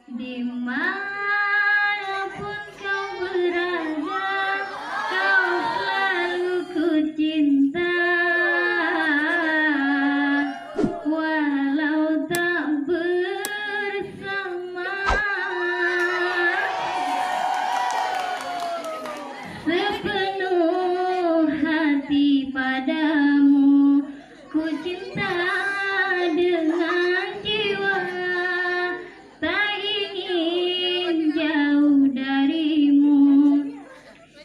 Dimanapun kau berada, kau selalu ku cinta. Walau tak bersama, sepenuh hati padamu ku cinta dengan jiwa. Tak ingin jauh darimu,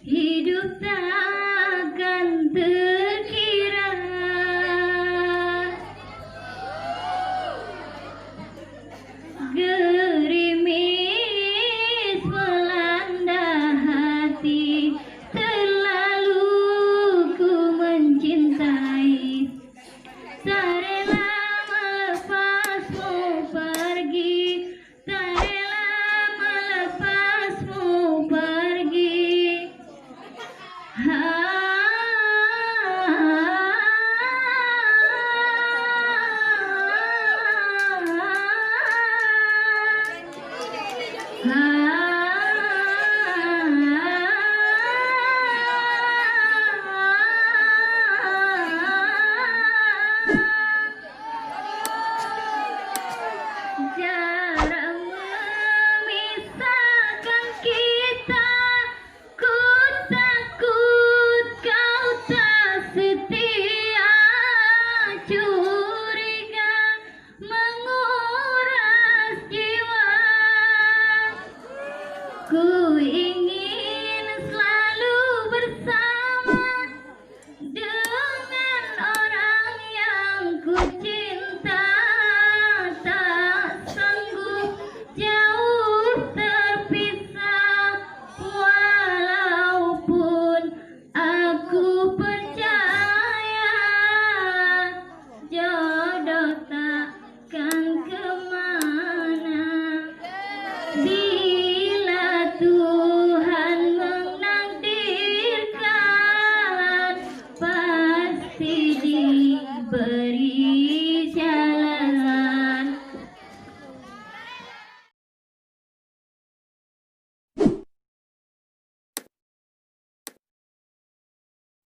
hidup takkan terkira. Gerimis melanda hati, terlalu ku mencintai. Tak rela melepasmu pergi, tak rela melepasmu pergi. Jarak memisahkan kita, ku takut kau tak setia. Curiga menguras jiwa, ku ingin selalu bersama dengan orang yang ku cinta. Tak sanggup jauh terpisah, walaupun aku percaya jodoh takkan kemana.